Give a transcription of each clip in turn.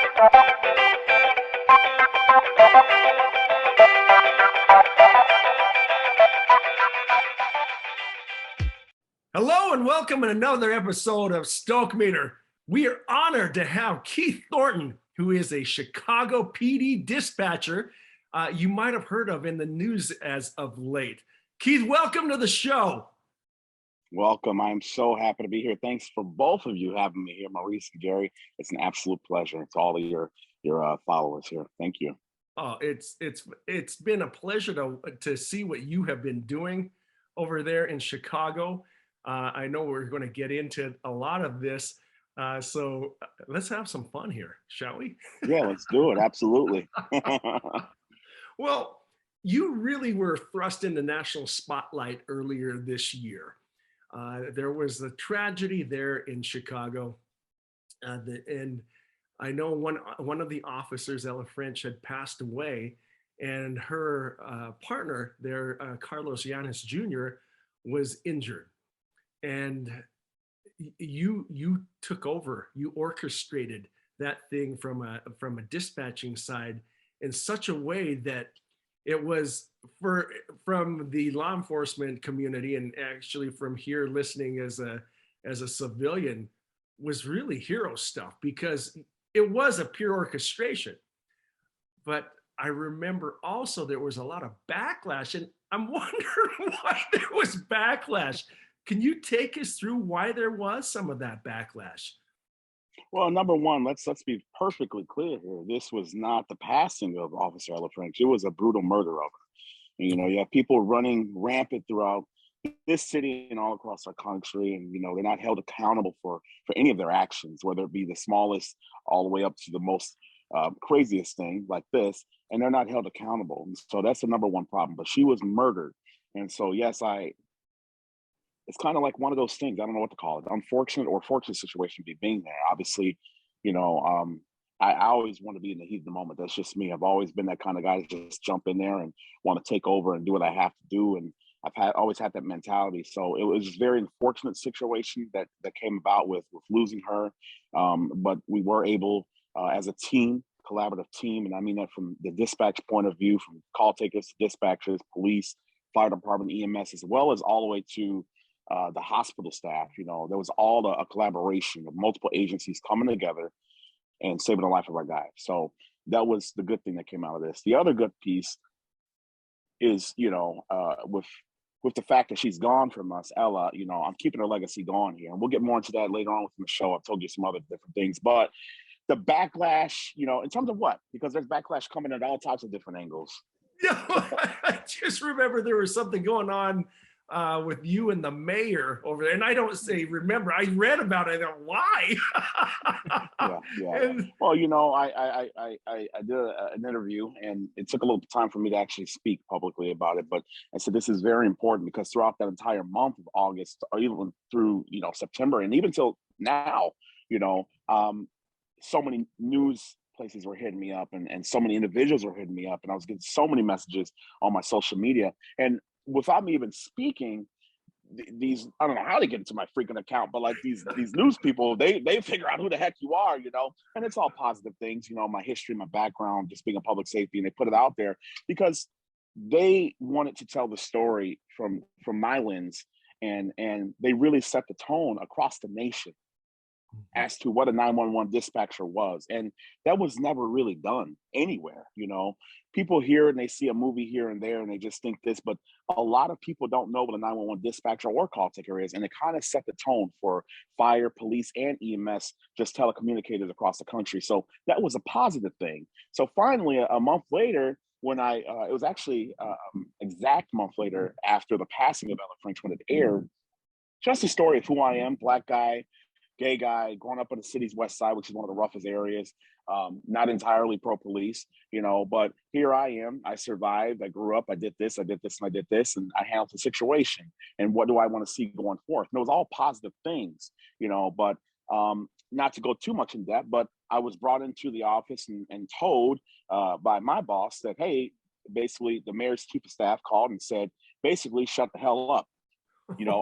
Hello and welcome to another episode of Stoke Meter. We are honored to have Keith Thornton, who is a Chicago PD dispatcher you might have heard of in the news as of late. Keith, welcome to the show. Welcome. I'm so happy to be here. Thanks for both of you having me here, Maurice and Gary. It's an absolute pleasure. To all of your followers here. Thank you. Oh, it's been a pleasure to see what you have been doing over there in Chicago. I know we're going to get into a lot of this, so let's have some fun here, shall we? Yeah, let's do it. Absolutely. Well, you really were thrust in the national spotlight earlier this year. There was a tragedy there in Chicago, and I know one of the officers, Ella French, had passed away, and her partner there, Carlos Yanis Jr., was injured. And you took over, you orchestrated that thing from a dispatching side in such a way that it was from the law enforcement community, and actually from here listening as a civilian, was really hero stuff, because it was a pure orchestration. But I remember also there was a lot of backlash, and I'm wondering why there was backlash. Can you take us through why there was some of that backlash? Well, number one, let's be perfectly clear here. This was not the passing of Officer Ella French. It was a brutal murder of her. And, you have people running rampant throughout this city and all across our country, and they're not held accountable for any of their actions, whether it be the smallest all the way up to the most craziest thing like this, and they're not held accountable. And so that's the number one problem. But she was murdered, and so yes, it's kind of like one of those things. I don't know what to call it. Unfortunate or fortunate situation be being there. Obviously, I always want to be in the heat of the moment. That's just me. I've always been that kind of guy to just jump in there and want to take over and do what I have to do. And I've always had that mentality. So it was a very unfortunate situation that came about with losing her. But we were able, as a team, collaborative team, and I mean that from the dispatch point of view, from call takers to dispatchers, police, fire department, EMS, as well as all the way to the hospital staff. There was all a collaboration of multiple agencies coming together and saving the life of our guy. So that was the good thing that came out of this. The other good piece is, with the fact that she's gone from us, Ella, I'm keeping her legacy going here. And we'll get more into that later on within the show. I've told you some other different things, but the backlash, in terms of what? Because there's backlash coming at all types of different angles. Yeah, I just remember there was something going on with you and the mayor over there. And I don't say remember, I read about it. Why? Yeah. Well, I did an interview, and it took a little time for me to actually speak publicly about it. But I said this is very important, because throughout that entire month of August, or even through September, and even till now, so many news places were hitting me up, and so many individuals were hitting me up, and I was getting so many messages on my social media. And without me even speaking, these, I don't know how they get into my freaking account, but like these news people, they figure out who the heck you are, and it's all positive things, my history, my background, just being a public safety, and they put it out there because they wanted to tell the story from my lens, and they really set the tone across the nation as to what a 911 dispatcher was. And that was never really done anywhere. People hear and they see a movie here and there, and they just think this, but a lot of people don't know what a 911 dispatcher or call taker is. And it kind of set the tone for fire, police, and EMS, just telecommunicators across the country. So that was a positive thing. So finally, a month later, when it was actually exact month later after the passing of Ella French, when it aired, just a story of who I am, Black guy, gay guy, growing up on the city's west side, which is one of the roughest areas, not entirely pro-police, but here I am. I survived. I grew up. I did this, and I did this, and I handled the situation. And what do I want to see going forth? And it was all positive things, but not to go too much in depth, but I was brought into the office and told by my boss that, hey, basically the mayor's chief of staff called and said, basically, shut the hell up,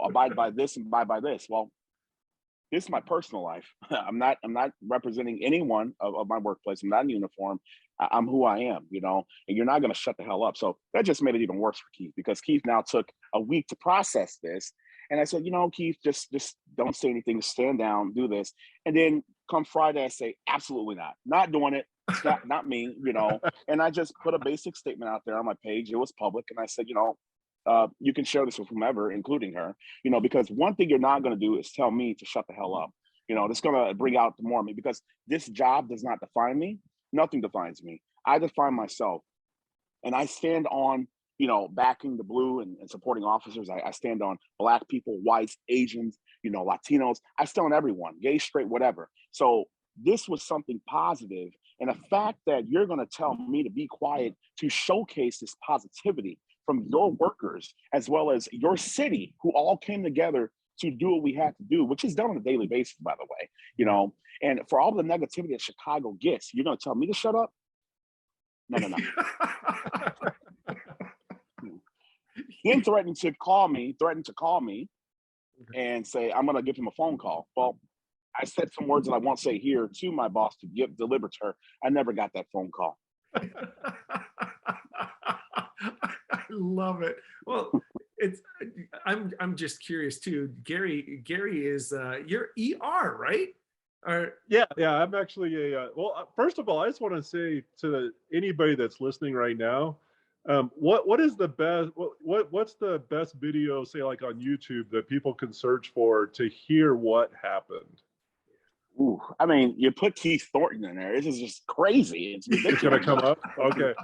abide by this and abide by this. Well, this is my personal life. I'm not representing anyone of my workplace. I'm not in uniform. I'm who I am, you know, and you're not going to shut the hell up. So that just made it even worse for Keith, because Keith now took a week to process this. And I said, you know, Keith, just don't say anything, stand down, do this. And then come Friday, I say, absolutely not doing it. It's not me, you know. And I just put a basic statement out there on my page. It was public. And I said, you know, you can share this with whomever, including her, you know, because one thing you're not going to do is tell me to shut the hell up. You know, that's going to bring out the more of me, because this job does not define me. Nothing defines me. I define myself, and I stand on, you know, backing the blue and supporting officers. I stand on Black people, whites, Asians, you know, Latinos. I stand on everyone, gay, straight, whatever. So this was something positive, and the fact that you're going to tell me to be quiet to showcase this positivity from your workers as well as your city, who all came together to do what we had to do, which is done on a daily basis, by the way, you know, and for all the negativity that Chicago gets, you're going to tell me to shut up? No. Then threatened to call me and say, I'm going to give him a phone call. Well, I said some words that I won't say here to my boss to deliver to her. I never got that phone call. I love it. Well, I'm just curious too. Gary is you're ER, right? Or Yeah, I'm actually first of all, I just want to say to anybody that's listening right now, what is the best, what's the best video, say like on YouTube, that people can search for to hear what happened? Ooh, I mean, you put Keith Thornton in there. This is just crazy. It's ridiculous. It's gonna come up. Okay,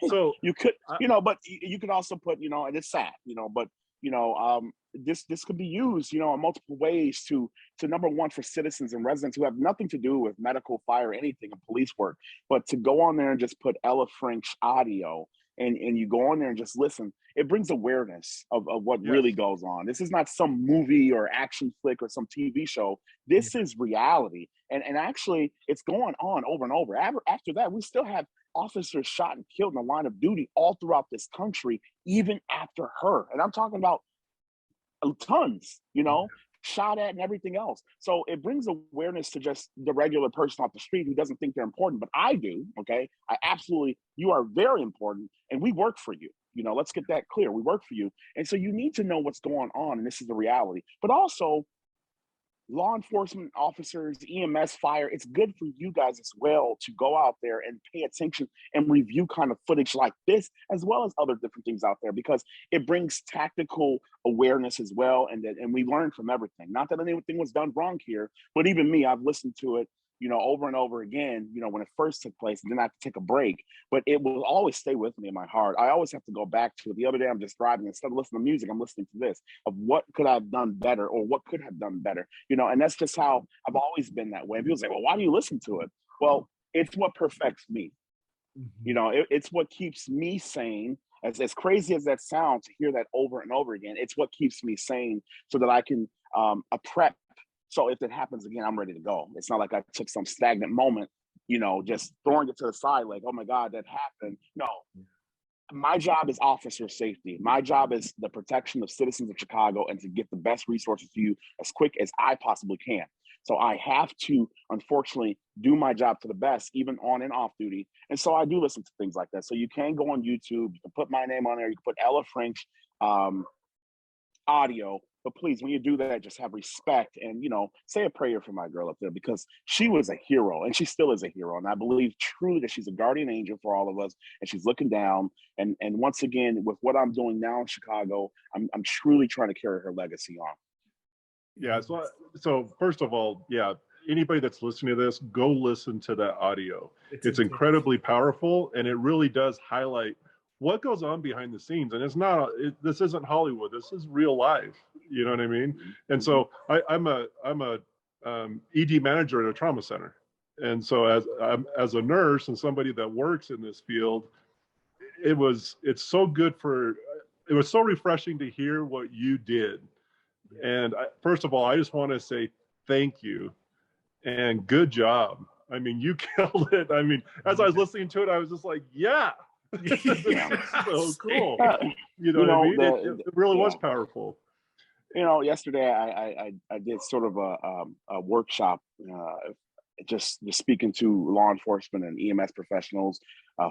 so you could, you know, but you could also put, you know, and it's sad, you know, but you know, this could be used, you know, in multiple ways to number one, for citizens and residents who have nothing to do with medical, fire, anything, and police work, but to go on there and just put Ella French audio, and you go on there and just listen. It brings awareness of what really goes on. This is not some movie or action flick or some TV show. This is reality. And actually, it's going on over and over. After that, we still have officers shot and killed in the line of duty all throughout this country, even after her. And I'm talking about tons, you know, shot at and everything else. So it brings awareness to just the regular person off the street who doesn't think they're important, but I do. Okay. You are very important, and we work for you. You know, let's get that clear. We work for you. And so you need to know what's going on. And this is the reality, but also law enforcement officers, EMS, fire, it's good for you guys as well to go out there and pay attention and review kind of footage like this, as well as other different things out there, because it brings tactical awareness as well. And we learn from everything. Not that anything was done wrong here, but even me, I've listened to it, you know, over and over again, you know, when it first took place, and then I have to take a break, but it will always stay with me in my heart. I always have to go back to it. The other day, I'm just driving, instead of listening to music, I'm listening to this, of what could I have done better, or what could have done better, you know, and that's just how I've always been that way. And people say, well, why do you listen to it? Well, it's what perfects me. You know, it's what keeps me sane. As crazy as that sounds, to hear that over and over again, it's what keeps me sane, so that I can prep. So if it happens again, I'm ready to go. It's not like I took some stagnant moment, you know, just throwing it to the side like, oh my God, that happened. No, my job is officer safety. My job is the protection of citizens of Chicago, and to get the best resources to you as quick as I possibly can. So I have to, unfortunately, do my job to the best, even on and off duty. And so I do listen to things like that. So you can go on YouTube, you can put my name on there, you can put Ella French audio. But please, when you do that, just have respect, and, you know, say a prayer for my girl up there, because she was a hero, and she still is a hero. And I believe truly that she's a guardian angel for all of us, and she's looking down. And once again, with what I'm doing now in Chicago, I'm truly trying to carry her legacy on. Yeah. So first of all, anybody that's listening to this, go listen to that audio. It's incredibly powerful, and it really does highlight what goes on behind the scenes. And it's not, this isn't Hollywood. This is real life. You know what I mean? And so I'm a ED manager at a trauma center. And so as a nurse and somebody that works in this field, it was so refreshing to hear what you did. And first of all, I just want to say thank you and good job. I mean, you killed it. I mean, as I was listening to it, I was just like, yeah. So cool. You know what I mean? It really was powerful. Yesterday I did sort of a workshop, just speaking to law enforcement and EMS professionals,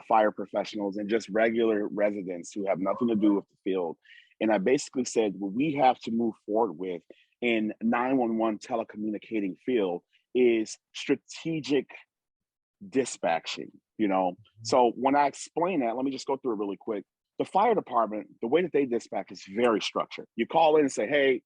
fire professionals, and just regular residents who have nothing to do with the field. And I basically said what we have to move forward with in 911 telecommunicating field is strategic dispatching. So when I explain that, let me just go through it really quick. The fire department, the way that they dispatch is very structured. You call in and say, hey,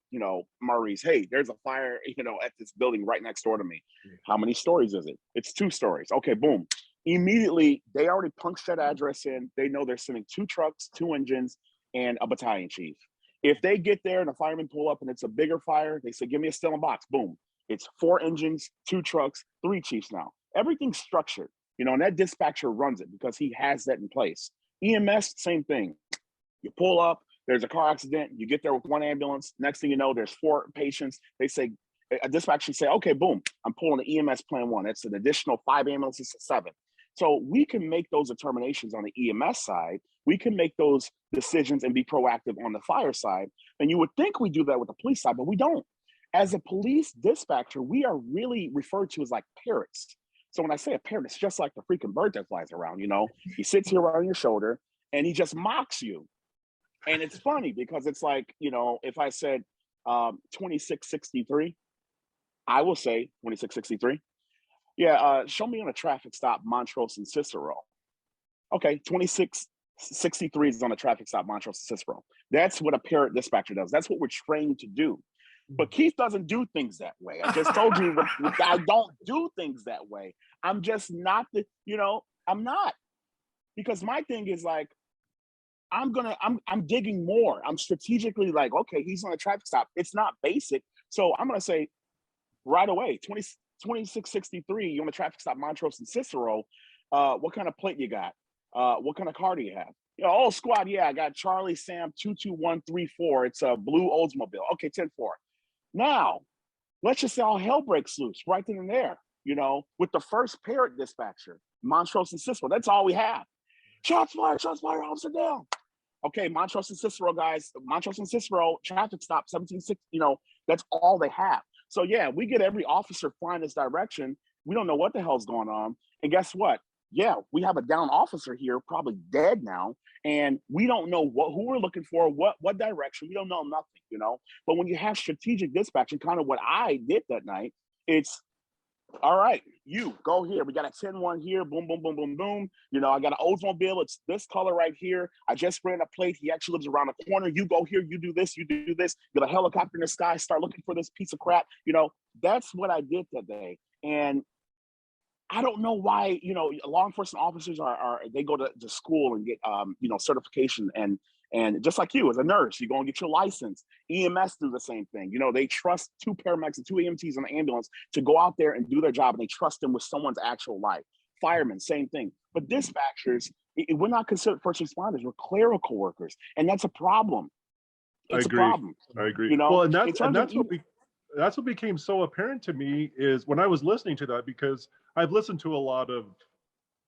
Maurice, hey, there's a fire, at this building right next door to me. How many stories is it? It's 2 stories. Okay, boom. Immediately, they already punched that address in. They know they're sending 2 trucks, 2 engines, and a battalion chief. If they get there and the firemen pull up and it's a bigger fire, they say, give me a still and box. Boom. It's 4 engines, 2 trucks, 3 chiefs now. Everything's structured, and that dispatcher runs it because he has that in place. EMS, same thing. You pull up, there's a car accident, you get there with 1 ambulance. Next thing you know, there's 4 patients. They say, a dispatcher say, okay, boom, I'm pulling the EMS plan 1. That's an additional 5 ambulances to 7. So we can make those determinations on the EMS side. We can make those decisions and be proactive on the fire side. And you would think we do that with the police side, but we don't. As a police dispatcher, we are really referred to as like parrots. So when I say a parrot, it's just like the freaking bird that flies around, He sits here on your shoulder and he just mocks you. And it's funny because it's like, if I said 2663, I will say 2663. Yeah, show me on a traffic stop, Montrose and Cicero. Okay, 2663 is on a traffic stop, Montrose and Cicero. That's what a parrot dispatcher does. That's what we're trained to do. But Keith doesn't do things that way. I just told you I don't do things that way. I'm just not I'm not. Because my thing is like, I'm digging more. I'm strategically like, okay, he's on a traffic stop. It's not basic. So I'm gonna say right away, 2663, you're on a traffic stop, Montrose and Cicero. What kind of plate you got? What kind of car do you have? Squad, yeah, I got Charlie Sam 22134. It's a blue Oldsmobile. Okay, 10-4. Now, let's just say all hell breaks loose right then and there, with the first parrot dispatcher, Montrose and Cicero. That's all we have. Shots fired, officer down. Okay, Montrose and Cicero, guys. Montrose and Cicero, traffic stop, 176, that's all they have. So yeah, we get every officer flying this direction. We don't know what the hell's going on. And guess what? Yeah, we have a down officer here, probably dead now, and we don't know who we're looking for, what direction. We don't know nothing, But when you have strategic dispatching, kind of what I did that night, it's all right, you go here. We got a 10-1 here. Boom, boom, boom, boom, boom. I got an Oldsmobile. It's this color right here. I just ran a plate. He actually lives around the corner. You go here. You do this. You do this. Get a helicopter in the sky. Start looking for this piece of crap. That's what I did that day. And I don't know why, law enforcement officers they go to school and get, certification and just like you as a nurse, you go and get your license. EMS do the same thing. They trust 2 paramedics and 2 EMTs in the ambulance to go out there and do their job, and they trust them with someone's actual life. Firemen, same thing. But dispatchers, we're not considered first responders. We're clerical workers, and that's a problem. It's a problem. I agree. Well, and that's what became so apparent to me is when I was listening to that, because I've listened to a lot of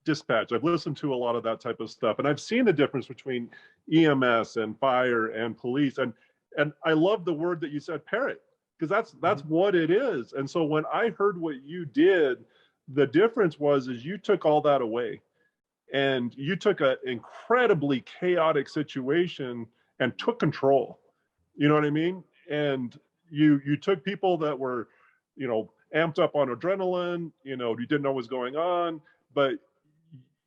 dispatch. I've listened to a lot of that type of stuff, and I've seen the difference between EMS and fire and police. And I love the word that you said, parrot, because that's what it is. And so when I heard what you did, the difference is you took all that away, and you took an incredibly chaotic situation and took control. You know what I mean? And you took people that were, amped up on adrenaline, you didn't know what was going on, but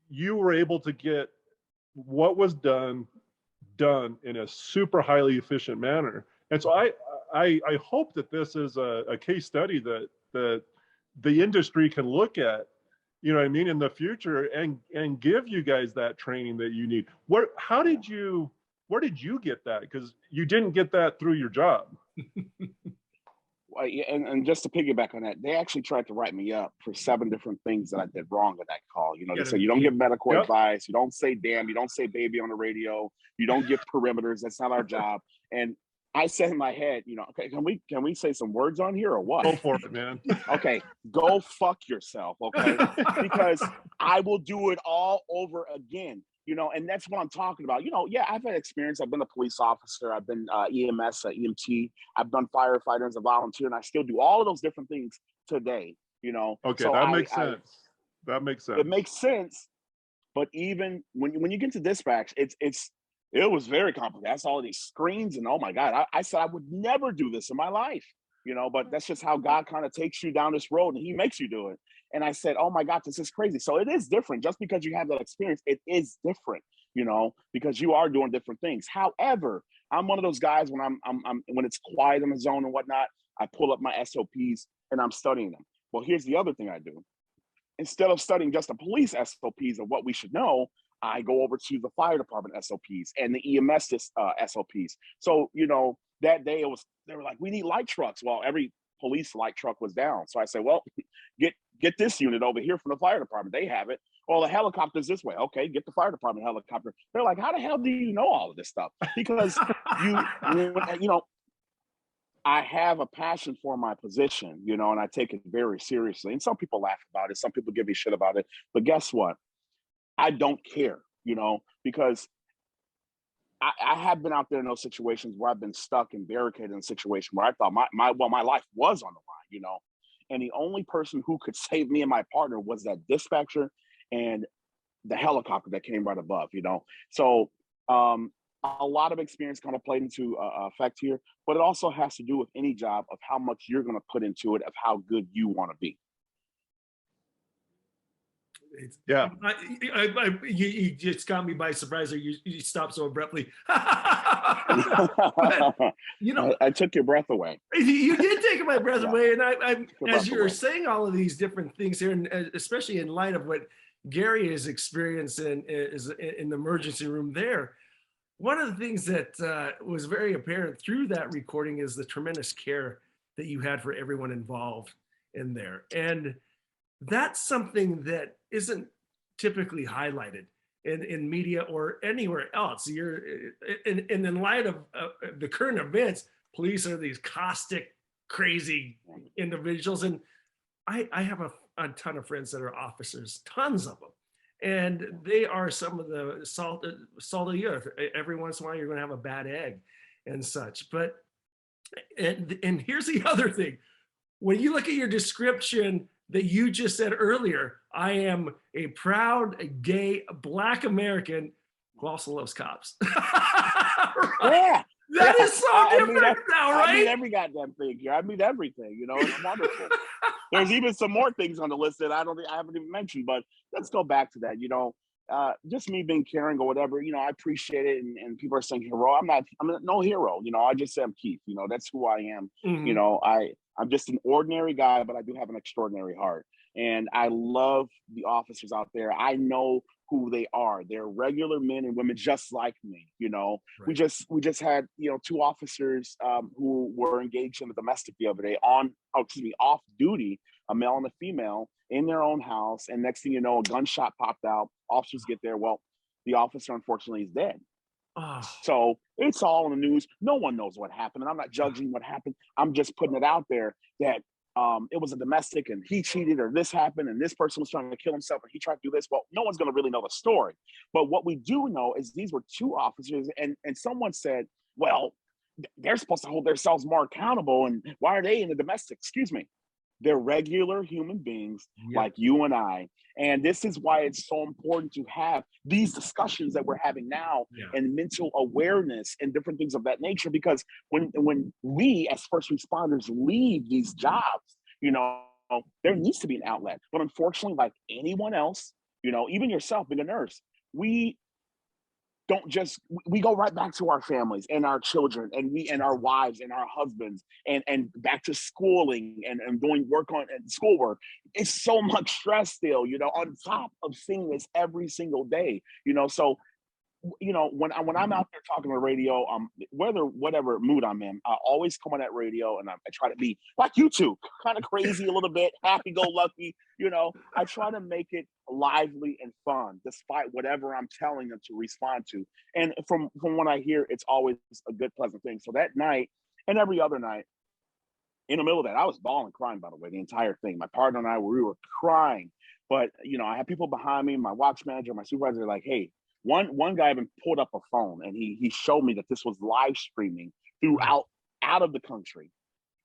you were able to get what was done in a super highly efficient manner. And so I hope that this is a case study that the industry can look at, in the future and give you guys that training that you need. Where did you get that? Because you didn't get that through your job. And just to piggyback on that, they actually tried to write me up for 7 different things that I did wrong at that call. They say you don't give medical advice, you don't say damn, you don't say baby on the radio, you don't give perimeters. That's not our job. And I said in my head, okay, can we say some words on here or what? Go for it, man. Okay, go fuck yourself, okay? Because I will do it all over again, and that's what I'm talking about. Yeah, I've had experience. I've been a police officer. I've been EMS, EMT. I've done firefighter as a volunteer, and I still do all of those different things today, Okay, So that makes sense. That makes sense. It makes sense, but even when you get to dispatch, it was very complicated. I saw all these screens, and oh my God, I said I would never do this in my life, but that's just how God kind of takes you down this road and he makes you do it. And I said, oh my God, this is crazy. So it is different. Just because you have that experience, it is different, because you are doing different things. However, I'm one of those guys when I'm when it's quiet in the zone and whatnot, I pull up my SOPs and I'm studying them. Well, here's the other thing I do. Instead of studying just the police SOPs of what we should know, I go over to the fire department SOPs and the EMS SOPs. So, that day they were like, we need light trucks. Well, every police light truck was down. So I said, well, get this unit over here from the fire department. They have it. Well, the helicopter's this way. Okay, get the fire department helicopter. They're like, how the hell do you know all of this stuff? Because I have a passion for my position, and I take it very seriously. And some people laugh about it. Some people give me shit about it. But guess what? I don't care, because I have been out there in those situations where I've been stuck and barricaded in a situation where I thought my life was on the line, and the only person who could save me and my partner was that dispatcher and the helicopter that came right above, So a lot of experience kind of played into effect here, but it also has to do with any job of how much you're going to put into it, of how good you want to be. Yeah. You just got me by surprise, or you stopped so abruptly. But, I took your breath away. You did take my breath away, and I as you were away. saying all of these different things here, and especially in light of what Gary has experienced in the emergency room there, one of the things that was very apparent through that recording is the tremendous care that you had for everyone involved in there, and that's something that isn't typically highlighted in media or anywhere else. You're in light of the current events, police are these caustic, crazy individuals. And I have a ton of friends that are officers, tons of them. And they are some of the salt of the earth. Every once in a while, you're going to have a bad egg and such. But, and here's the other thing. When you look at your description that you just said earlier, I am a proud, gay, Black American who also loves cops. Right? Yeah. That is so different now, right? I mean every goddamn thing here. I mean everything, it's wonderful. There's even some more things on the list that I haven't even mentioned, but let's go back to that, just me being caring or whatever, I appreciate it. And people are saying hero. I'm no hero, I just say I'm Keith, that's who I am. Mm-hmm. I'm just an ordinary guy, but I do have an extraordinary heart. And I love the officers out there. I know who they are. They're regular men and women just like me, Right. We just had, 2 officers who were engaged in a domestic the other day off duty, a male and a female in their own house. And next thing you know, a gunshot popped out. Officers get there. Well, the officer, unfortunately, is dead. Oh. So it's all in the news. No one knows what happened. And I'm not judging what happened. I'm just putting it out there that it was a domestic and he cheated, or this happened and this person was trying to kill himself and he tried to do this. Well, no one's going to really know the story. But what we do know is these were 2 officers, and someone said, well, they're supposed to hold themselves more accountable. And why are they in the domestic? Excuse me. They're regular human beings like you and I. And this is why it's so important to have these discussions that we're having now and mental awareness and different things of that nature. Because when we as first responders leave these jobs, there needs to be an outlet. But unfortunately, like anyone else, even yourself being a nurse, we go right back to our families and our children and our wives and our husbands and back to schooling and doing work on and schoolwork. It's so much stress still, on top of seeing this every single day, so you know, when I'm out there talking on the radio, whatever mood I'm in, I always come on that radio and I try to be like you two, kind of crazy a little bit, happy go lucky. You know, I try to make it lively and fun, despite whatever I'm telling them to respond to. And from what I hear, it's always a good, pleasant thing. So that night and every other night, in the middle of that, I was bawling, crying. By the way, the entire thing. My partner and I, we were crying. But you know, I had people behind me, my watch manager, my supervisor, like, hey. One guy even pulled up a phone and he showed me that this was live streaming throughout out of the country.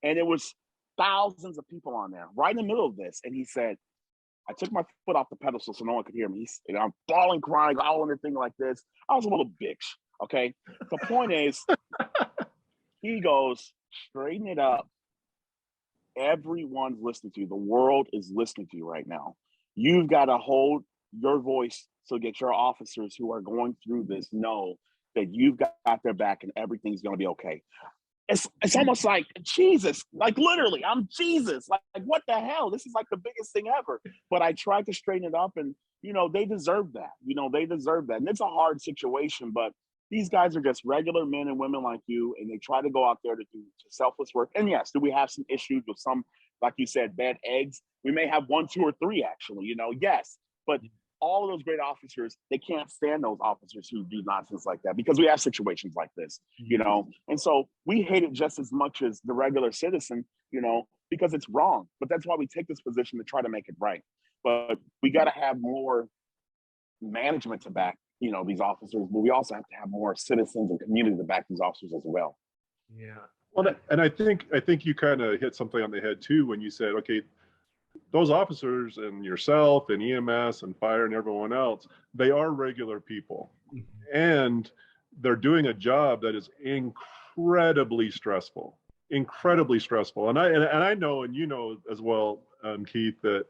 And it was thousands of people on there right in the middle of this. And he said, I took my foot off the pedestal so no one could hear me. I'm bawling, crying, all in the thing like this. I was a little bitch. Okay. The point is, he goes, straighten it up. Everyone's listening to you. The world is listening to you right now. You've got to hold your voice so get your officers who are going through this know that you've got their back and everything's going to be okay. It's almost like Jesus, like literally, I'm Jesus. Like what the hell? This is like the biggest thing ever. But I tried to straighten it up, and you know they deserve that. You know they deserve that, and it's a hard situation. But these guys are just regular men and women like you, and they try to go out there to do selfless work. And yes, do we have some issues with some, like you said, bad eggs? We may have 1, 2, or 3 actually. You know, yes, but all of those great officers, they can't stand those officers who do nonsense like that because we have situations like this, you know? And so we hate it just as much as the regular citizen, you know, because it's wrong. But that's why we take this position to try to make it right. But we got to have more management to back, you know, these officers, but we also have to have more citizens and community to back these officers as well. Yeah. Well, and I think you kind of hit something on the head too when you said, okay, those officers and yourself and EMS and fire and everyone else, they are regular people. And they're doing a job that is incredibly stressful. And I know, and you know as well, Keith, that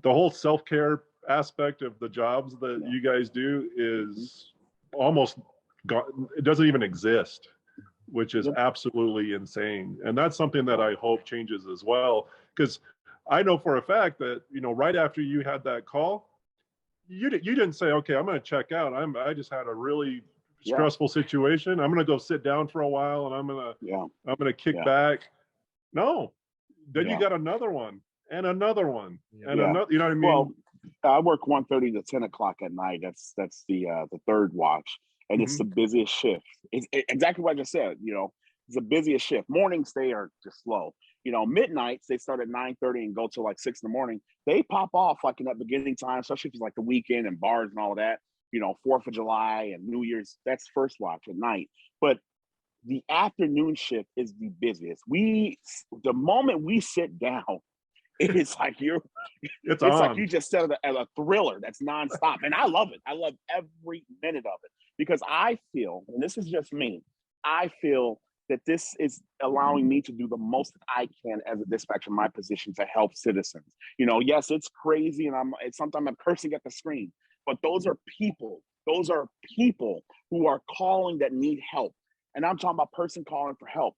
the whole self-care aspect of the jobs that you guys do is almost gone. It doesn't even exist, which is absolutely insane. And that's something that I hope changes as well. Because I know for a fact that, you know, right after you had that call, you didn't say, okay, I'm going to check out. I just had a really stressful situation. I'm going to go sit down for a while and I'm going to kick back. No, then you got another one and another one and another, you know what I mean? Well, I work 1:30 to 10 o'clock at night. That's the third watch. And it's the busiest shift. It's exactly what I just said, you know, it's the busiest shift. Mornings, they are just slow. You know, midnights, they start at 9:30 and go till like 6 in the morning. They pop off like in that beginning time, especially if it's like the weekend and bars and all of that, you know, 4th of July and New Year's, that's first watch at night. But the afternoon shift is the busiest. The moment we sit down, it's like it's like you just said a thriller that's nonstop. And I love it. I love every minute of it because I feel, and this is just me, I feel that this is allowing me to do the most that I can as a dispatcher in my position to help citizens. You know, yes, it's crazy and sometimes I'm cursing at the screen, but those are people. Those are people who are calling that need help. And I'm talking about person calling for help,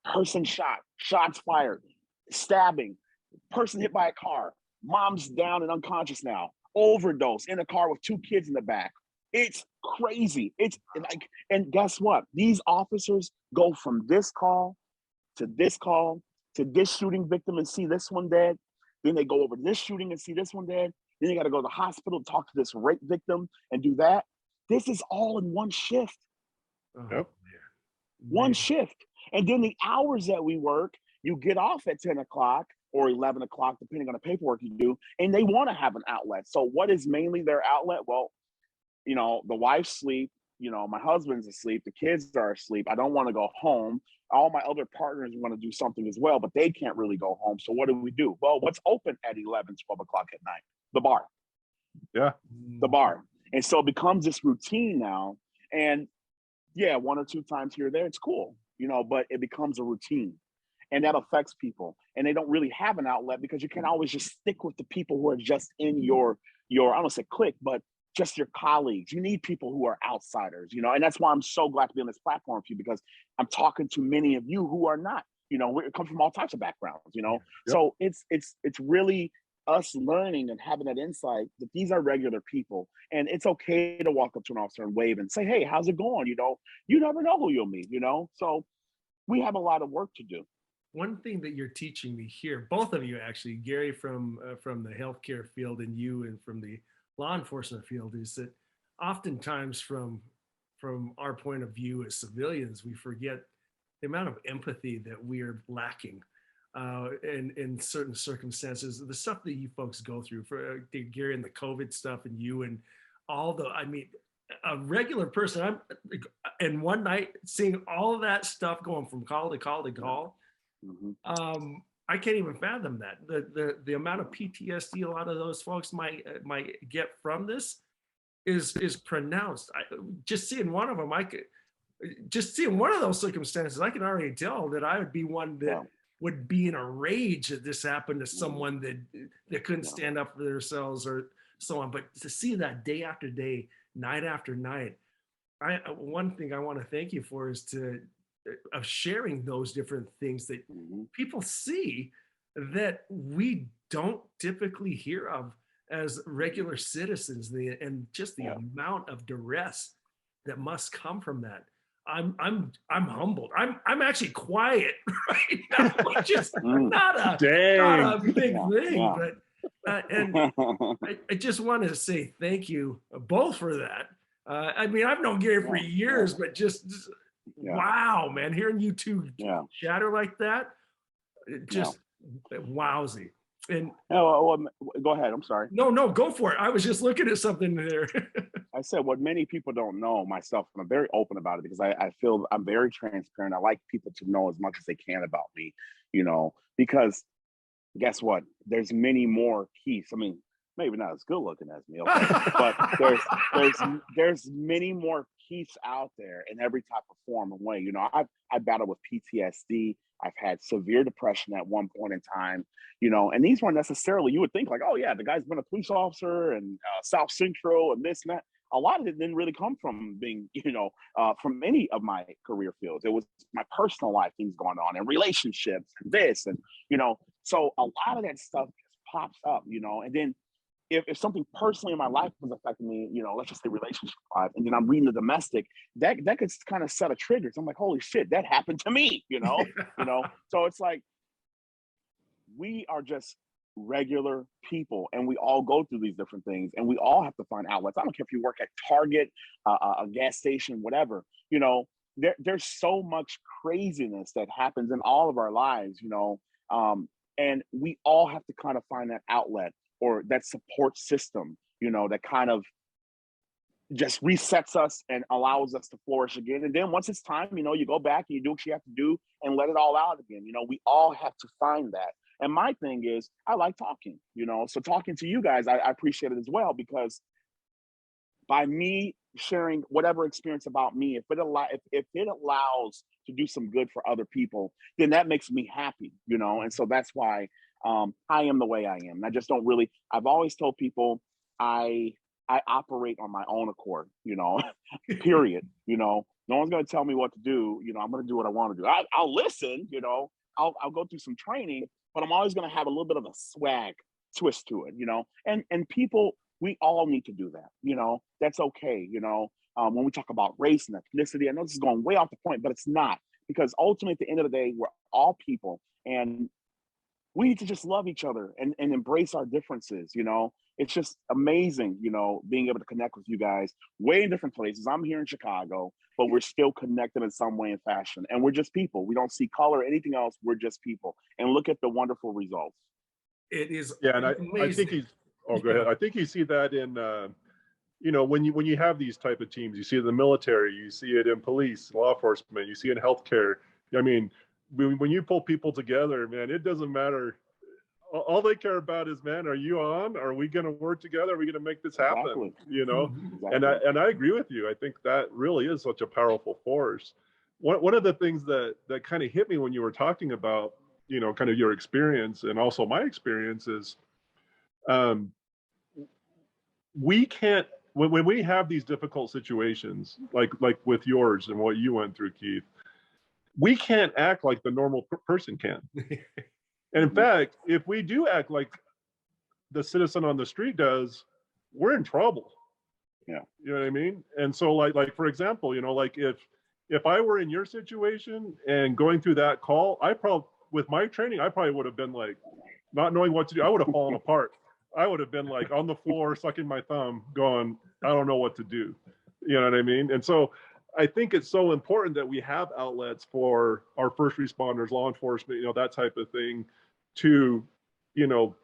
person shot, shots fired, stabbing, person hit by a car, mom's down and unconscious now, overdose in a car with 2 kids in the back. It's crazy. It's like, and guess what? These officers go from this call to this shooting victim and see this one dead. Then they go over to this shooting and see this one dead. Then you got to go to the hospital to talk to this rape victim and do that. This is all in one shift. Yep. One shift. And then the hours that we work, you get off at 10 o'clock or 11 o'clock, depending on the paperwork you do, and they want to have an outlet. So what is mainly their outlet? Well, you know, the wife's asleep, you know, my husband's asleep, the kids are asleep. I don't want to go home. All my other partners want to do something as well, but they can't really go home. So what do? Well, what's open at 11, 12 o'clock at night? The bar. Yeah. The bar. And so it becomes this routine now. And yeah, 1 or 2 times here or there, it's cool, you know, but it becomes a routine. And that affects people. And they don't really have an outlet because you can't always just stick with the people who are just in your I don't want to say clique, but just your colleagues. You need people who are outsiders, you know, and that's why I'm so glad to be on this platform for you because I'm talking to many of you who are not, you know, we come from all types of backgrounds, you know. Yep. So it's really us learning and having that insight that these are regular people, and it's okay to walk up to an officer and wave and say, "Hey, how's it going?" You never know who you'll meet. So we have a lot of work to do. One thing that you're teaching me here, both of you actually, Gary from the healthcare field and you and from the law enforcement field, is that oftentimes from our point of view as civilians, we forget the amount of empathy that we are lacking in certain circumstances. The stuff that you folks go through, for Gary and the COVID stuff, and you and all the, I mean, a regular person, and one night seeing all of that stuff going from call to call to call. Mm-hmm. I can't even fathom that. The amount of PTSD a lot of those folks might get from this is pronounced. Just seeing one of them, just seeing one of those circumstances, I can already tell that I would be one that would be in a rage that this happened to someone that couldn't stand up for themselves or so on. But to see that day after day, night after night, one thing I want to thank you for is of sharing those different things that people see that we don't typically hear of as regular citizens, and just the amount of duress that must come from that. I'm humbled. I'm actually quiet right now, which is not a big thing, but and I just want to say thank you both for that. I mean, I've known Gary for years, but just wow, man, hearing you two shatter like that, just wowsy. And go ahead. I'm sorry. No, go for it. I was just looking at something there. I said what many people don't know myself, and I'm very open about it because I feel I'm very transparent. I like people to know as much as they can about me, because guess what? There's many more Keiths. I mean, maybe not as good looking as me, okay? But there's many more Keiths out there in every type of form and way. I battled with PTSD. I've had severe depression at one point in time, and these weren't necessarily, you would think like, oh yeah, the guy's been a police officer and South Central and this and that. A lot of it didn't really come from being, from any of my career fields. It was my personal life, things going on and relationships and this, and, so a lot of that stuff just pops up, and then if something personally in my life was affecting me, let's just say relationship life, and then I'm reading the domestic, that could kind of set a trigger. So I'm like, holy shit, that happened to me, So it's like, we are just regular people, and we all go through these different things, and we all have to find outlets. I don't care if you work at Target, a gas station, whatever, there's so much craziness that happens in all of our lives, and we all have to kind of find that outlet or that support system, that kind of just resets us and allows us to flourish again. And then once it's time, you go back and you do what you have to do and let it all out again. We all have to find that. And my thing is, I like talking, so talking to you guys, I appreciate it as well, because by me sharing whatever experience about me, if it allows to do some good for other people, then that makes me happy, and so that's why I am the way I am. And I just don't really, I've always told people I operate on my own accord, period. No one's going to tell me what to do. I'm going to do what I want to do. I'll listen, I'll go through some training, but I'm always going to have a little bit of a swag twist to it, and people, we all need to do that. That's okay. When we talk about race and ethnicity, I know this is going way off the point, but it's not, because ultimately at the end of the day, we're all people, and we need to just love each other and embrace our differences. It's just amazing, being able to connect with you guys way in different places. I'm here in Chicago, but we're still connected in some way and fashion. And we're just people. We don't see color or anything else. We're just people. And look at the wonderful results. It is. Yeah. And I think go ahead. I think you see that in, when you have these type of teams, you see it in the military, you see it in police, law enforcement, you see it in healthcare. I mean, when you pull people together, man, it doesn't matter. All they care about is, man, are you on? Are we going to work together? Are we going to make this happen? Exactly. And I agree with you. I think that really is such a powerful force. One of the things that kind of hit me when you were talking about, kind of your experience and also my experience is, we can't, when we have these difficult situations, like with yours and what you went through, Keith, we can't act like the normal person can. And in fact, if we do act like the citizen on the street does, we're in trouble. Yeah. You know what I mean? And so like for example, you know, like if I were in your situation and going through that call, I probably, with my training, I probably would have been like, not knowing what to do. I would have fallen apart. I would have been like on the floor, sucking my thumb, going, I don't know what to do. You know what I mean? And so I think it's so important that we have outlets for our first responders, law enforcement, you know, that type of thing, to, you know,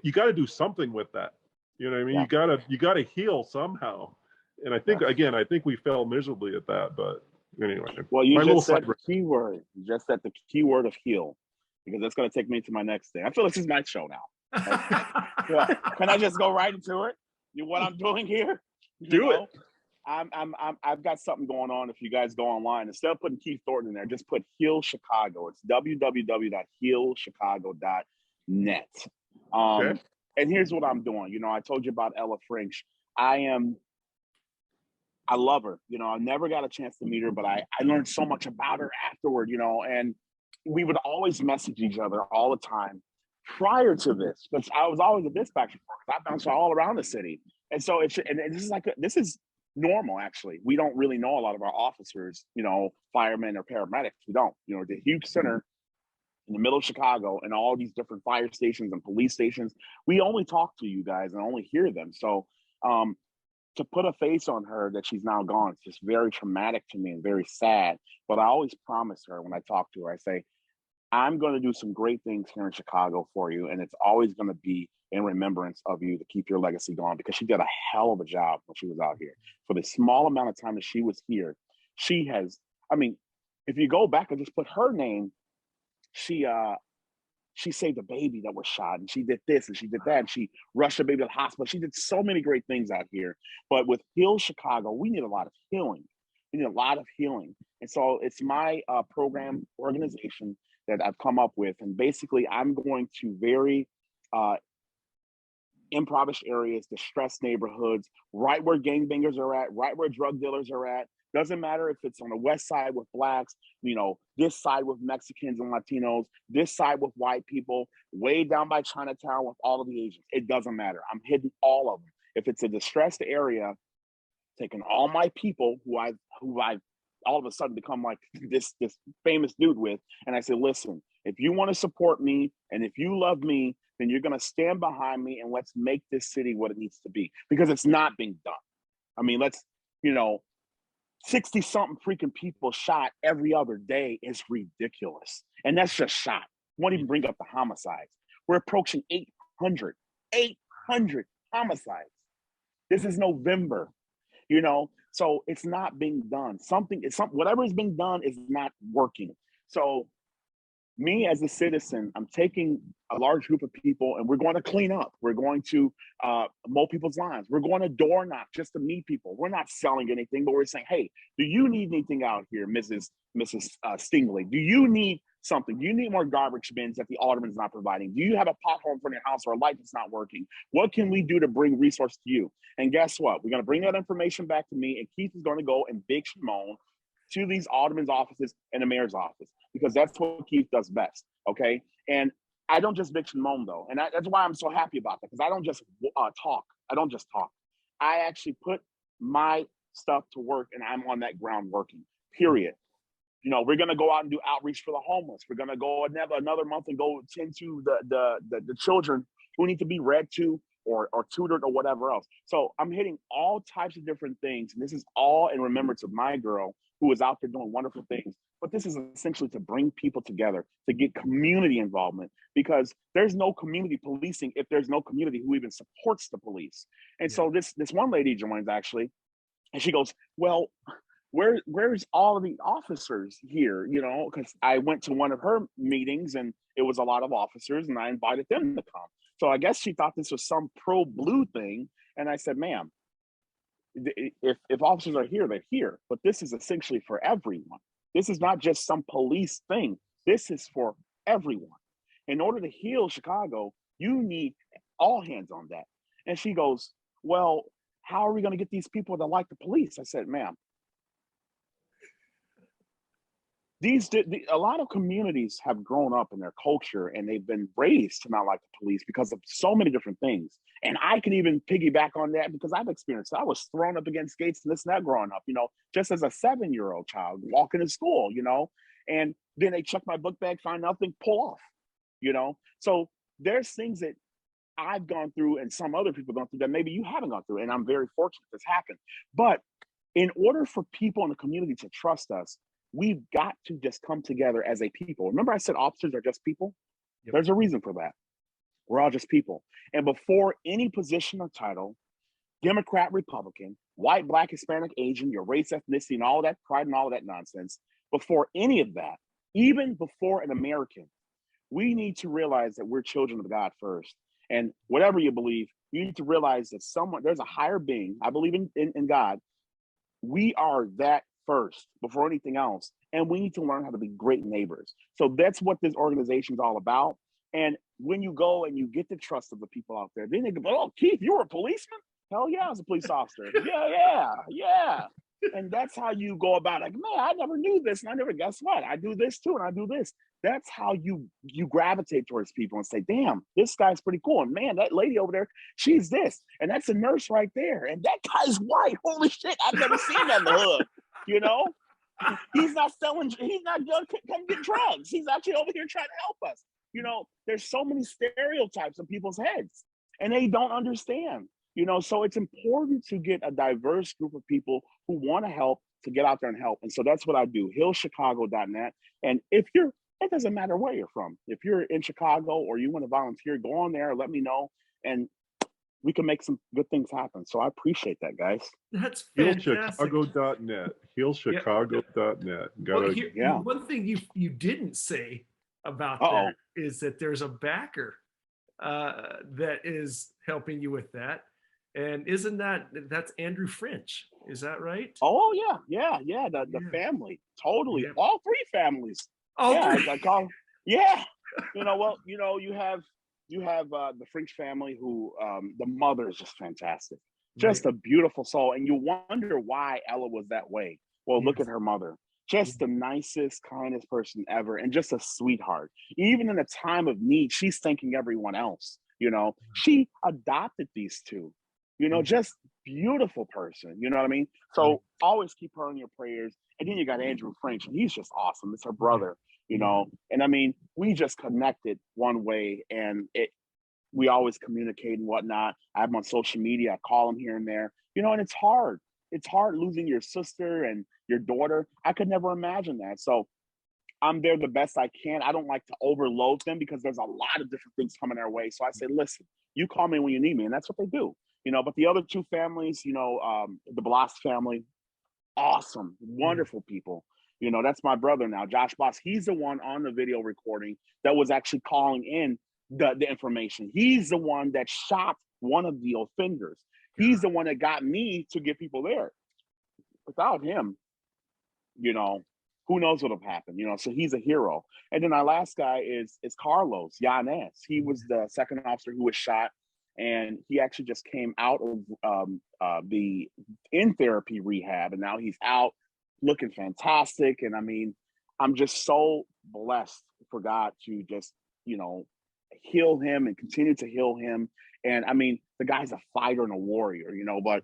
you got to do something with that. You know what I mean? Yeah. You gotta heal somehow. And I think, again, I think we fail miserably at that. But anyway, Well, you my little just said side. the key word. You just said the key word of heal, because that's going to take me to my next thing. I feel this is my show now. Well, can I just go right into it? What I'm doing here? Do it. I've got something going on. If you guys go online, instead of putting Keith Thornton in there, just put Heal Chicago. It's www.healchicago.net. Okay. And here's what I'm doing. You know, I told you about Ella French. I love her. You know, I never got a chance to meet her, but I learned so much about her afterward, you know, and we would always message each other all the time prior to this, because I was always a dispatcher. I bounced all around the city. And so this is normal, actually. We don't really know a lot of our officers, you know, firemen or paramedics. We don't. You know, the huge center in the middle of Chicago and all these different fire stations and police stations, we only talk to you guys and only hear them. So to put a face on her that she's now gone, it's just very traumatic to me and very sad. But I always promise her when I talk to her, I say, I'm going to do some great things here in Chicago for you. And it's always going to be in remembrance of you to keep your legacy going, because she did a hell of a job when she was out here. For the small amount of time that she was here, she has, I mean, if you go back and just put her name, she saved a baby that was shot, and she did this and she did that, and she rushed a baby to the hospital. She did so many great things out here. But with Heal Chicago, we need a lot of healing. We need a lot of healing. And so it's my program organization that I've come up with. And basically, I'm going to very impoverished areas, distressed neighborhoods, right where gangbangers are at, right where drug dealers are at. Doesn't matter if it's on the west side with blacks, you know, this side with Mexicans and Latinos, this side with white people, way down by Chinatown with all of the Asians. It doesn't matter. I'm hitting all of them. If it's a distressed area, taking all my people who I've all of a sudden become like this famous dude with, and I say, listen, if you want to support me and if you love me, then you're going to stand behind me, and let's make this city what it needs to be, because it's not being done. I mean, let's, you know, 60 something freaking people shot every other day is ridiculous. And that's just shot. Won't even bring up the homicides. We're approaching 800 homicides. This is November, you know, so it's not being done. Whatever is being done is not working. So me as a citizen, I'm taking a large group of people and we're going to clean up. We're going to mow people's lawns. We're going to door knock just to meet people. We're not selling anything, but we're saying, hey, do you need anything out here, Mrs. Stingley? Do you need something? Do you need more garbage bins that the alderman's not providing? Do you have a pothole in front of your house or a light that's not working? What can we do to bring resources to you? And guess what? We're going to bring that information back to me, and Keith is going to go and bitch and moan to these aldermen's offices and the mayor's office, because that's what Keith does best, okay? And I don't just bitch and moan, though, and that's why I'm so happy about that, because I don't just talk. I don't just talk. I actually put my stuff to work, and I'm on that ground working, period. You know, we're going to go out and do outreach for the homeless. We're going to go another month and go tend to the children who need to be read to or tutored or whatever else. So I'm hitting all types of different things. And this is all in remembrance of my girl who is out there doing wonderful things. But this is essentially to bring people together, to get community involvement, because there's no community policing if there's no community who even supports the police. And so this one lady joins, actually, and she goes, well, where's all of the officers here? You know, because I went to one of her meetings and it was a lot of officers, and I invited them to come. So I guess she thought this was some pro-blue thing. And I said, ma'am, if officers are here, they're here. But this is essentially for everyone. This is not just some police thing. This is for everyone. In order to heal Chicago, you need all hands on that. And she goes, well, how are we going to get these people to like the police? I said, ma'am, A lot of communities have grown up in their culture and they've been raised to not like the police because of so many different things. And I can even piggyback on that because I've experienced it. I was thrown up against gates and this and that growing up, just as a 7-year-old child walking to school, and then they check my book bag, find nothing, pull off. So there's things that I've gone through and some other people gone through that maybe you haven't gone through. And I'm very fortunate this happened. But in order for people in the community to trust us, we've got to just come together as a people. Remember I said officers are just people? Yep. There's a reason for that. We're all just people. And before any position or title, Democrat, Republican, white, black, Hispanic, Asian, your race, ethnicity, and all that pride and all that nonsense, before any of that, even before an American, we need to realize that we're children of God first. And whatever you believe, you need to realize that there's a higher being. I believe in God. We are that first before anything else. And we need to learn how to be great neighbors. So that's what this organization is all about. And when you go and you get the trust of the people out there, then they go, oh, Keith, you were a policeman? Hell yeah, I was a police officer. Yeah. And that's how you go about it. Like, man, I never knew this. And guess what? I do this too. And I do this. That's how you gravitate towards people and say, damn, this guy's pretty cool. And man, that lady over there, she's this. And that's a nurse right there. And that guy's white. Holy shit. I've never seen that in the hood. He's not going to come get drugs. He's actually over here trying to help us. There's so many stereotypes in people's heads and they don't understand, so it's important to get a diverse group of people who want to help to get out there and help. And so that's what I do, healchicago.net. And it doesn't matter where you're from. If you're in Chicago or you want to volunteer, go on there, let me know. And we can make some good things happen. So I appreciate that, guys. That's fantastic. Healchicago.net. Healchicago.net. Yeah. One thing you didn't say about that is that there's a backer that is helping you with that. And that's Andrew French? Is that right? Oh yeah. The family, totally. Yeah. All three families. I call. Yeah. You have the French family who the mother is just fantastic, just a beautiful soul, and you wonder why Ella was that way. Well, look at her mother. Just the nicest, kindest person ever, and just a sweetheart. Even in a time of need, she's thanking everyone else. She adopted these two. Just beautiful person. You know what I mean? So always keep her in your prayers. And then you got Andrew French, and he's just awesome. It's her brother. And I mean, we just connected one way, and we always communicate and whatnot. I have him on social media. I call him here and there. And it's hard. It's hard losing your sister and your daughter. I could never imagine that. So I'm there the best I can. I don't like to overload them because there's a lot of different things coming our way. So I say, listen, you call me when you need me. And that's what they do. But the other two families, the Bloss family, awesome, wonderful people. That's my brother now, Josh Bloss. He's the one on the video recording that was actually calling in the information. He's the one that shot one of the offenders. He's the one that got me to get people there. Without him, who knows what would have happened, so he's a hero. And then our last guy is Carlos Yanez. He was the second officer who was shot, and he actually just came out of the in therapy rehab, and now he's out looking fantastic. And I mean, I'm just so blessed for God to just, heal him and continue to heal him. And I mean, the guy's a fighter and a warrior, but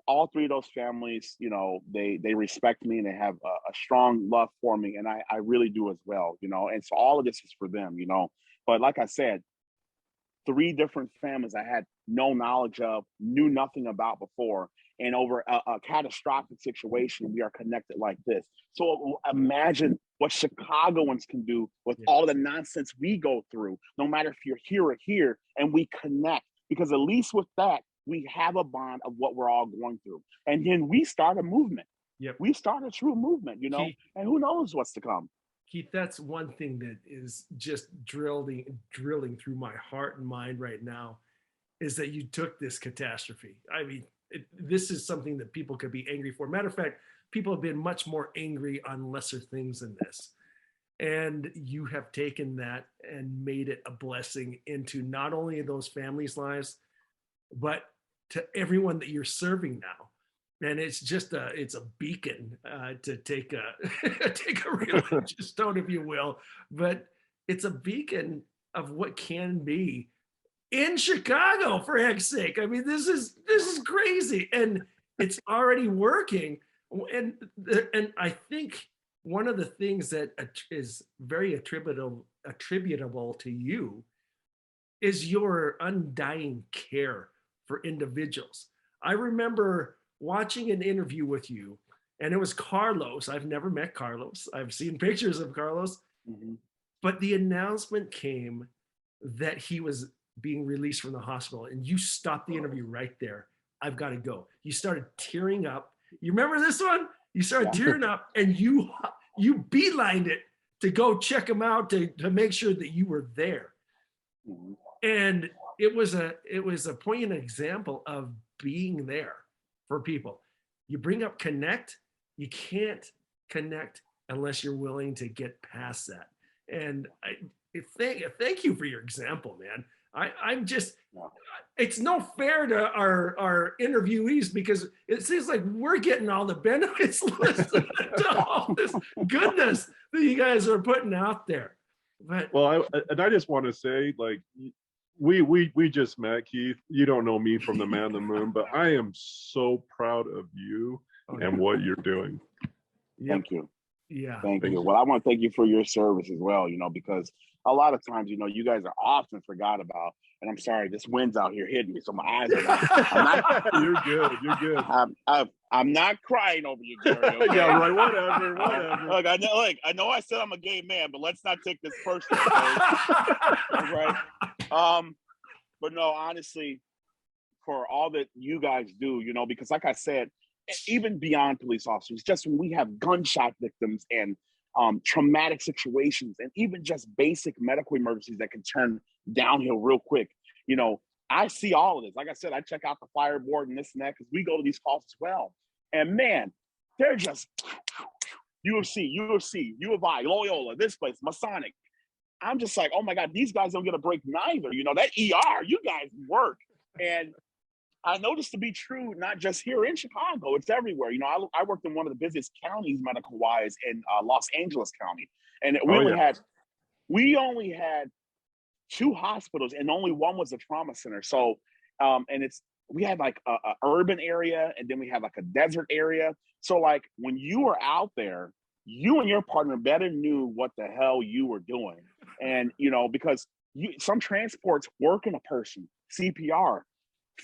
all three of those families, they respect me and they have a strong love for me. And I really do as well, and so all of this is for them, but like I said, 3 different families I had no knowledge of, knew nothing about before. And over a catastrophic situation, we are connected like this. So imagine what Chicagoans can do with all the nonsense we go through, no matter if you're here or here, and we connect. Because at least with that, we have a bond of what we're all going through. And then we start a movement. We start a true movement, Keith, and who knows what's to come. Keith, that's one thing that is just drilling through my heart and mind right now, is that you took this catastrophe. I mean, this is something that people could be angry for. Matter of fact, people have been much more angry on lesser things than this. And you have taken that and made it a blessing into not only those families' lives, but to everyone that you're serving now. and it's a beacon to take a take a religious tone, if you will, but it's a beacon of what can be in Chicago, for heck's sake. I mean, this is crazy, and it's already working. And I think one of the things that is very attributable to you is your undying care for individuals. I remember watching an interview with you, and it was Carlos. I've never met Carlos. I've seen pictures of Carlos, but the announcement came that he was being released from the hospital, and you stopped the interview right there. I've got to go. You started tearing up. You remember this one? You started tearing up, and you beelined it to go check him out to make sure that you were there. And it was a poignant example of being there for people. You bring up connect. You can't connect unless you're willing to get past that. And thank you for your example, man. I'm just, it's no fair to our interviewees, because it seems like we're getting all the benefits listed to all this goodness that you guys are putting out there. But well, I just want to say, like, we just met, Keith. You don't know me from the Man in the Moon, but I am so proud of you and what you're doing. Thank you. Yeah. Thank you. Well, I want to thank you for your service as well, because a lot of times, you guys are often forgot about. And I'm sorry, this wind's out here hitting me, so my eyes are not. You're good. You're good. I'm not crying over you, Gary. Okay? Yeah, right. Whatever. Look, I know I said I'm a gay man, but let's not take this personally. Okay? Right? But no, honestly, for all that you guys do, because like I said, even beyond police officers, just when we have gunshot victims and traumatic situations, and even just basic medical emergencies that can turn downhill real quick, I see all of this. Like I said, I check out the fire board and this and that, because we go to these calls as well. And man, they're just UFC, U of I, Loyola, this place, Masonic. I'm just like, oh my God, these guys don't get a break neither. That ER, you guys work. And I noticed to be true, not just here in Chicago, it's everywhere. I worked in one of the busiest counties medical-wise in Los Angeles County. And we only had 2 hospitals, and only one was a trauma center. So, we had like a urban area, and then we had like a desert area. So like when you were out there, you and your partner better knew what the hell you were doing. And, because some transports work in a person, CPR,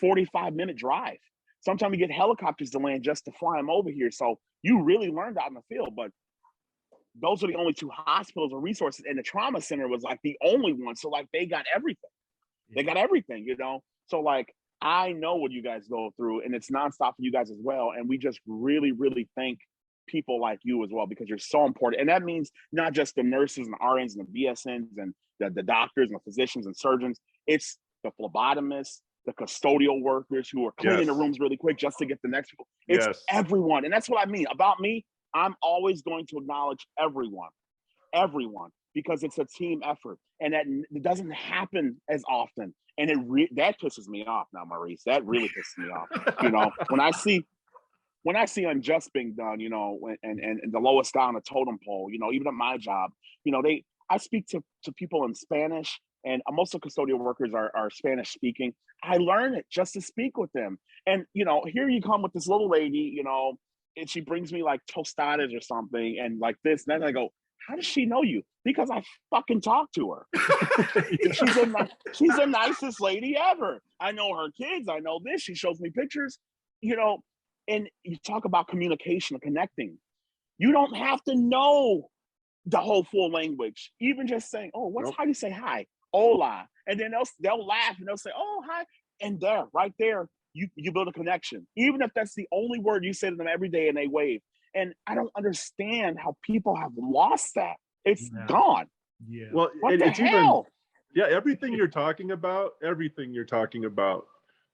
45-minute drive. Sometimes you get helicopters to land just to fly them over here. So you really learned out in the field, but those are the only 2 hospitals or resources. And the trauma center was like the only one. So like they got everything. They got everything, So like, I know what you guys go through, and it's nonstop for you guys as well. And we just really, really thank people like you as well, because you're so important. And that means not just the nurses and the RNs and the BSNs and the doctors and the physicians and surgeons. It's the phlebotomists, the custodial workers who are cleaning the rooms really quick just to get the next people. It's everyone. And that's what I mean. About me, I'm always going to acknowledge everyone, because it's a team effort. And that it doesn't happen as often. And that pisses me off now, Maurice. That really pisses me off. When I see unjust being done, and the lowest guy on the totem pole, even at my job, I speak to people in Spanish, and most of the custodial workers are Spanish speaking. I learn it just to speak with them. And, here you come with this little lady, and she brings me like tostadas or something, and like this, and then I go, how does she know you? Because I fucking talked to her. She's the nicest lady ever. I know her kids. I know this. She shows me pictures, and you talk about communication and connecting. You don't have to know the whole full language. Even just saying, oh, how do you say hi? Hola. And then they'll laugh and they'll say, oh, hi. And right there, you build a connection. Even if that's the only word you say to them every day and they wave. And I don't understand how people have lost that. It's gone. Yeah. Well, what the hell? Everything you're talking about,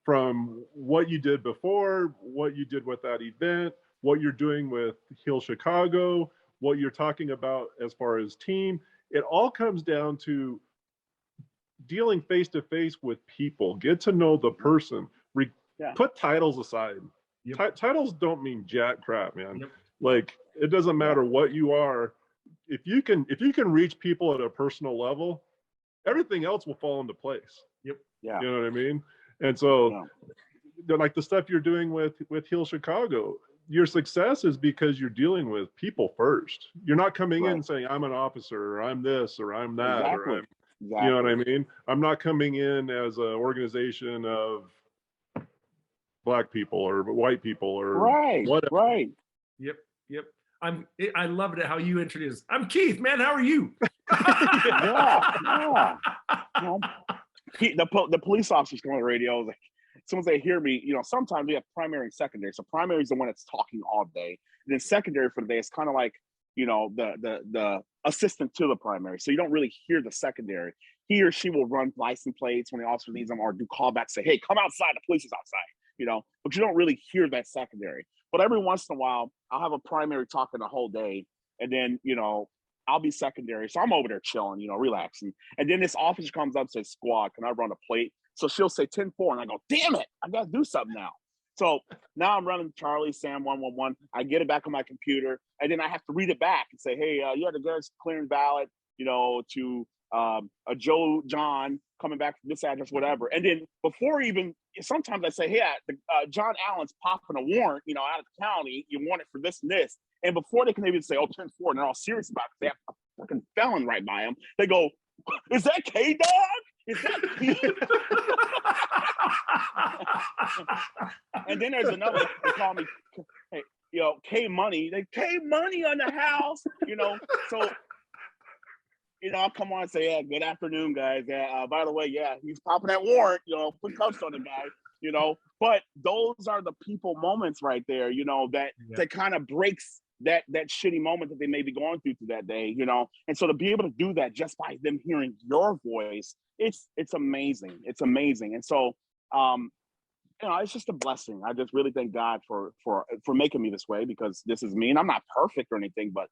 from what you did before, what you did with that event, what you're doing with Heal Chicago, what you're talking about as far as team, it all comes down to dealing face to face with people. Get to know the person. Put titles aside. Yep. Titles don't mean jack crap, man. Yep. Like, it doesn't matter what you are. If you can reach people at a personal level, everything else will fall into place. Yep. Yeah. You know what I mean? And so, like the stuff you're doing with Heal Chicago, your success is because you're dealing with people first. You're not coming in saying, I'm an officer, or I'm this, or I'm that, or I'm, you know what I mean? I'm not coming in as an organization of Black people or white people or whatever. Right. Yep. I loved it how you introduced. I'm Keith, man. How are you? Yeah. The police officers come on the radio, like, as soon as they hear me, sometimes we have primary and secondary. So primary is the one that's talking all day. And then secondary for the day is kind of like, the assistant to the primary. So you don't really hear the secondary. He or she will run license plates when the officer needs them, or do callbacks, say, hey, come outside, the police is outside, but you don't really hear that secondary. But every once in a while, I'll have a primary talking the whole day. And then, I'll be secondary. So I'm over there chilling, relaxing. And then this officer comes up and says, squad, can I run a plate? So she'll say 10-4, and I go, damn it, I got to do something now. So now I'm running Charlie, Sam 111. I get it back on my computer, and then I have to read it back and say, hey, you had a gas clearance ballot, to a Joe John coming back from this address, whatever. And then before even, sometimes I say, hey, John Allen's popping a warrant, out of the county. You want it for this and this. And before they can even say, 10-4, and they're all serious about it, they have a fucking felon right by them. They go, is that K-Dog? Is that Pete? And then there's another, they call me, hey, K-Money. They K-Money on the house, So, I'll come on and say, yeah, good afternoon, guys. By the way, yeah, he's popping that warrant, put cuffs on the guy, But those are the people moments right there, that kind of breaks that shitty moment that they may be going through that day, And so to be able to do that just by them hearing your voice, it's amazing. It's amazing. And so, it's just a blessing. I just really thank God for making me this way, because this is me, and I'm not perfect or anything, but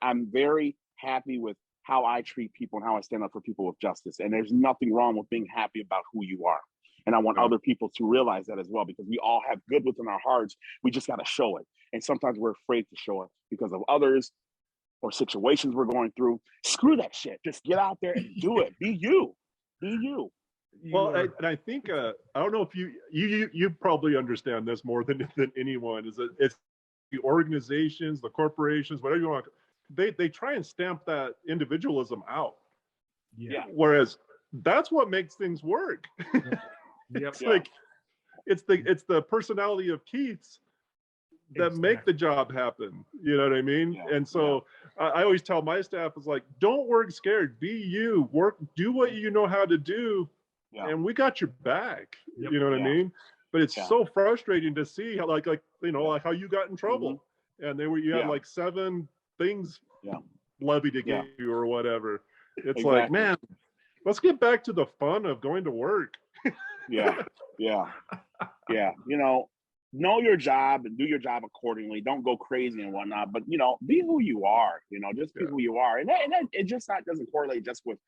I'm very happy with how I treat people and how I stand up for people with justice. And there's nothing wrong with being happy about who you are. And I want other people to realize that as well, because we all have good within our hearts. We just got to show it. And sometimes we're afraid to show it because of others or situations we're going through. Screw that shit. Just get out there and do it. Be you. Be you. Well, I think I don't know if you probably understand this more than anyone. Is that it's the organizations, the corporations, whatever you want. They try and stamp that individualism out. Yeah. Whereas that's what makes things work. Yep. It's the personality of Keith's that make the job happen. You know what I mean? Yeah. And so I always tell my staff is like, don't work scared. Be you. Work. Do what you know how to do. Yeah. And we got your back. Yep. You know what I mean? But it's so frustrating to see how like how you got in trouble, and you had like 7 things levied against you or whatever. It's like, man, let's get back to the fun of going to work. Yeah. Know your job and do your job accordingly. Don't go crazy and whatnot, but be who you are. Just be who you are, and that it just doesn't correlate just with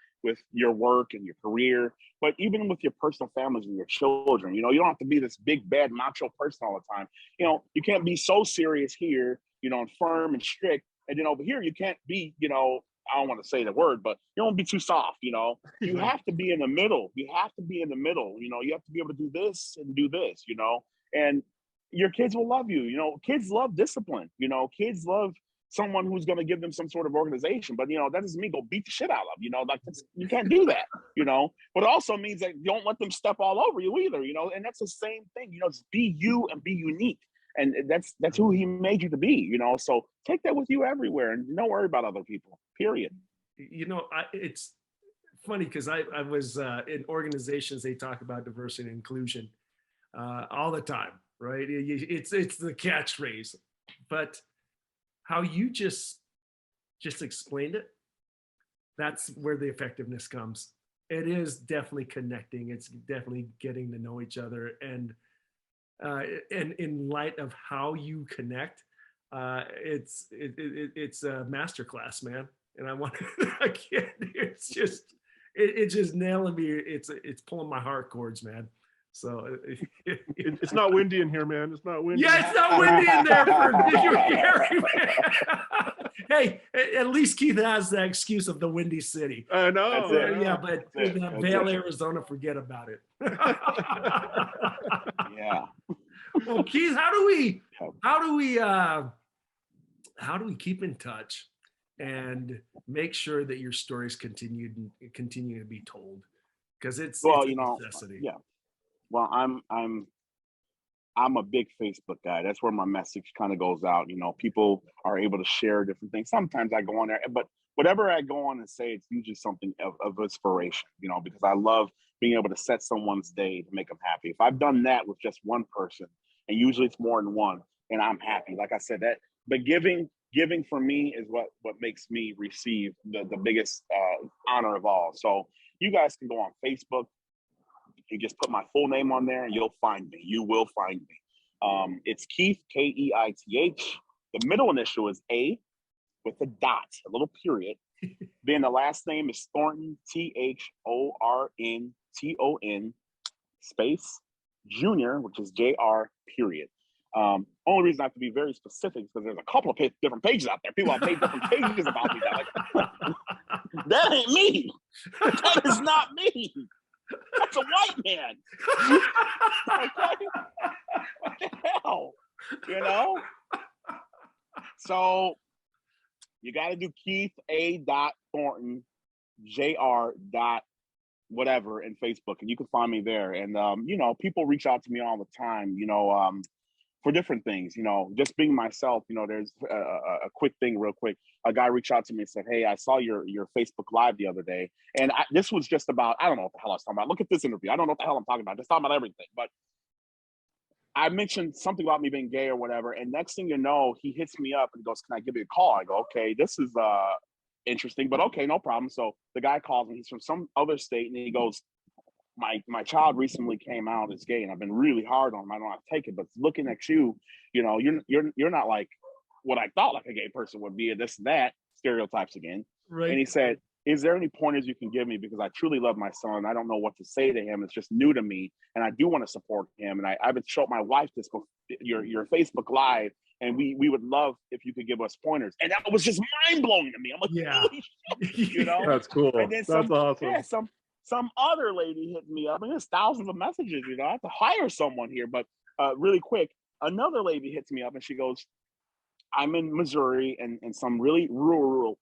your work and your career, but even with your personal families and your children. You don't have to be this big bad macho person all the time. You can't be so serious here, and firm and strict, and then over here you can't be, I don't want to say the word, but you don't be too soft. You have to be in the middle. You have to be in the middle. You have to be able to do this and do this. And your kids will love you. Kids love discipline. Kids love someone who's going to give them some sort of organization. But that doesn't mean go beat the shit out of them. You can't do that. But it also means that you don't let them step all over you either. And that's the same thing. Just be you and be unique. And that's who he made you to be. So take that with you everywhere, and don't worry about other people. Period. It's funny because I was in organizations, they talk about diversity and inclusion all the time. Right? It's the catchphrase, but how you just explained it, that's where the effectiveness comes. It is definitely connecting. It's definitely getting to know each other, and in light of how you connect, it's a masterclass, man. And it's just nailing me. It's pulling my heart cords, man. So It's not windy in here, man. It's not windy. yeah, it's not windy in there for Gary. Hey, at least Keith has the excuse of the windy city. I know. That's it. Yeah, but That's it. in Vail, Arizona, forget about it. Yeah. Well, Keith, how do we keep in touch and make sure that your stories continue to be told? Because it's a necessity. Yeah. Well, I'm a big Facebook guy. That's where my message kind of goes out. People are able to share different things. Sometimes I go on there, but whatever I go on and say, it's usually something of inspiration, because I love being able to set someone's day to make them happy. If I've done that with just one person, and usually it's more than one, and I'm happy. Like I said, but giving for me is what makes me receive the biggest honor of all. So you guys can go on Facebook. You just put my full name on there and you'll find me. You will find me. It's Keith, Keith. The middle initial is A with a dot, a little period. Then the last name is Thornton, Thornton, space, Jr., which is JR, period. Only reason I have to be very specific is because there's a couple of different pages out there. People have made different pages about me. Like, that ain't me. That is not me. That's a white man. Okay? What the hell? So you got to do Keith A. Thornton, JR. Whatever in Facebook, and you can find me there. And people reach out to me all the time, for different things, just being myself. There's a quick thing, real quick. A guy reached out to me and said, "Hey, I saw your Facebook Live the other day," and this was just about, I don't know what the hell I was talking about. Look at this interview. I don't know what the hell I'm talking about. Just talking about everything. But I mentioned something about me being gay or whatever, and next thing you know, he hits me up and goes, "Can I give you a call?" I go, "Okay, this is interesting, but okay, no problem." So the guy calls me. He's from some other state, and he goes, my child recently came out as gay, and I've been really hard on him. I don't know how to take it, but looking at you, you're not like what I thought like a gay person would be, and this and that, stereotypes again. Right. And he said, "Is there any pointers you can give me? Because I truly love my son. I don't know what to say to him. It's just new to me, and I do want to support him. And I've been showing my wife this, your Facebook Live, and we would love if you could give us pointers." And that was just mind blowing to me. I'm like, yeah, holy shit, That's cool. And then That's awesome. Yeah, some other lady hit me up, and there's thousands of messages. I have to hire someone here, but really quick, another lady hits me up, and she goes, "I'm in Missouri and in some really rural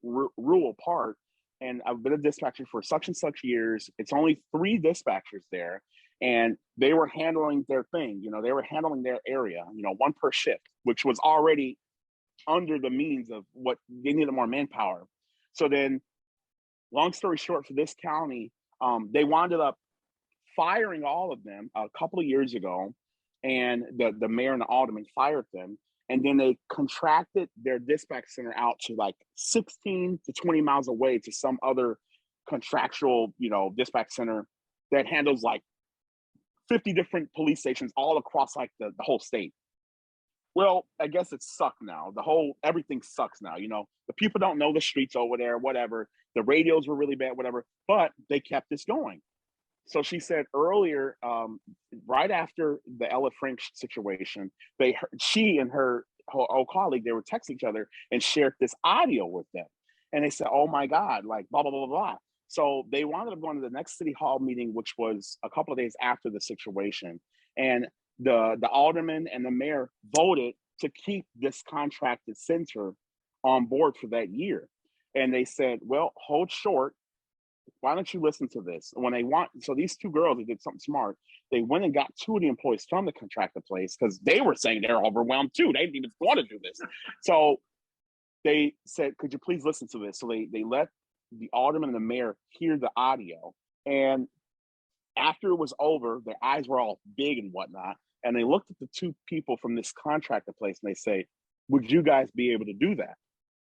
part, and I've been a dispatcher for such and such years. It's only 3 dispatchers there, and they were handling their thing. They were handling their area. 1 per shift, which was already under the means of what they needed more manpower. So then, long story short, for this county, they wound up firing all of them a couple of years ago, and the mayor and the alderman fired them. And then they contracted their dispatch center out to like 16 to 20 miles away to some other contractual, dispatch center that handles like 50 different police stations all across like the whole state. Well, I guess it sucked now. Everything sucks now. The people don't know the streets over there, whatever. The radios were really bad, whatever, but they kept this going. So she said earlier, right after the Ella Frank situation, she and her old colleague, they were texting each other and shared this audio with them. And they said, "Oh my God, like blah, blah, blah, blah." So they wound up going to the next city hall meeting, which was a couple of days after the situation. And the alderman and the mayor voted to keep this contracted center on board for that year. And they said, "Well, hold short. Why don't you listen to this?" So these 2 girls, they did something smart. They went and got 2 of the employees from the contracted place, because they were saying they're overwhelmed too. They didn't even want to do this. So they said, "Could you please listen to this?" So they let the alderman and the mayor hear the audio. And after it was over, their eyes were all big and whatnot. And they looked at the 2 people from this contracted place and they say, "Would you guys be able to do that?"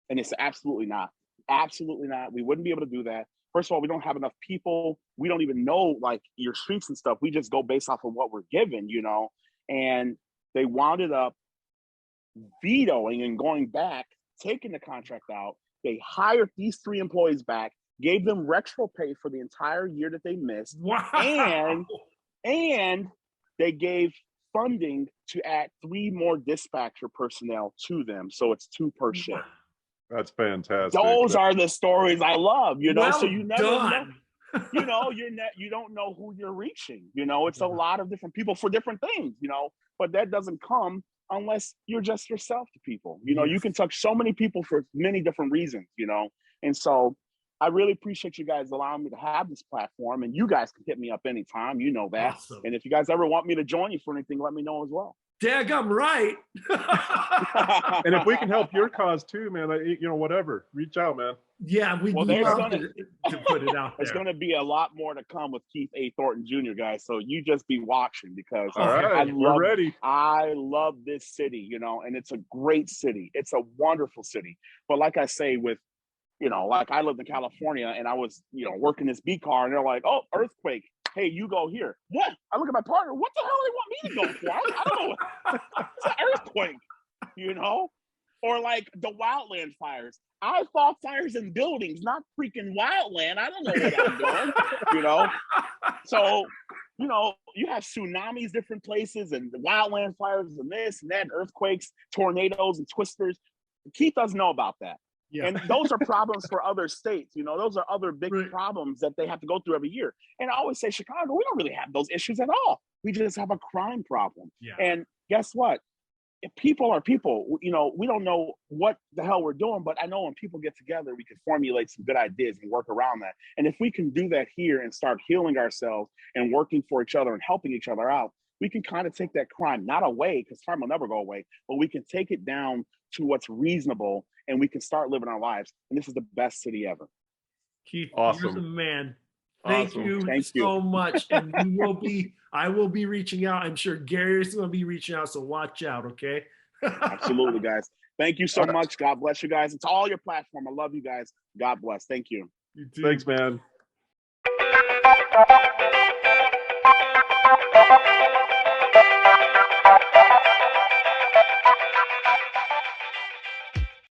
And they said, "Absolutely not. Absolutely not. We wouldn't be able to do that. First of all, we don't have enough people. We don't even know like your streets and stuff. We just go based off of what we're given, And they wound up vetoing and going back, taking the contract out. They hired these 3 employees back, gave them retro pay for the entire year that they missed. Wow. And they gave funding to add 3 more dispatcher personnel to them. So it's 2 per shift. That's fantastic. Those are the stories I love, you know, Well so you never done. know, you know, you don't know who you're reaching, you know, it's a lot of different people for different things, you know, but that doesn't come unless you're just yourself to people. You know, you can touch so many people for many different reasons, you know, and so I really appreciate you guys allowing me to have this platform, and you guys can hit me up anytime, you know that. Awesome. And if you guys ever want me to join you for anything, let me know as well. Daggum right. And if we can help your cause too, man, you know, whatever, reach out, man. Yeah, we'd love to put it out there. There's going to be a lot more to come with Keith A. Thornton Jr., guys. So you just be watching, because all right, we're ready. I love this city, you know, and it's a great city. It's a wonderful city. But like I say, with, you know, like I lived in California and I was, you know, working this B car, and they're like, oh, earthquake. Hey, you go here. What? I look at my partner. What the hell do they want me to go for? I don't know. It's an earthquake, you know? Or like the wildland fires. I fought fires in buildings, not freaking wildland. I don't know what I'm doing, you know? So, you know, you have tsunamis, different places, and the wildland fires and this and that, and earthquakes, tornadoes, and twisters. Keith doesn't know about that. Yeah. And those are problems for other states. You know, those are other big problems that they have to go through every year. And I always say, Chicago, we don't really have those issues at all. We just have a crime problem. Yeah. And guess what? If people are people, you know, we don't know what the hell we're doing, but I know when people get together, we can formulate some good ideas and work around that. And if we can do that here and start healing ourselves and working for each other and helping each other out, we can kind of take that crime, not away, because crime will never go away, but we can take it down to what's reasonable, and we can start living our lives. And this is the best city ever. Keith, you're the man. Thank you so much. And I will be reaching out. I'm sure Gary's going to be reaching out, so watch out, okay? Absolutely, guys. Thank you so much. God bless you guys. It's all your platform. I love you guys. God bless. Thank you. You too. Thanks, man.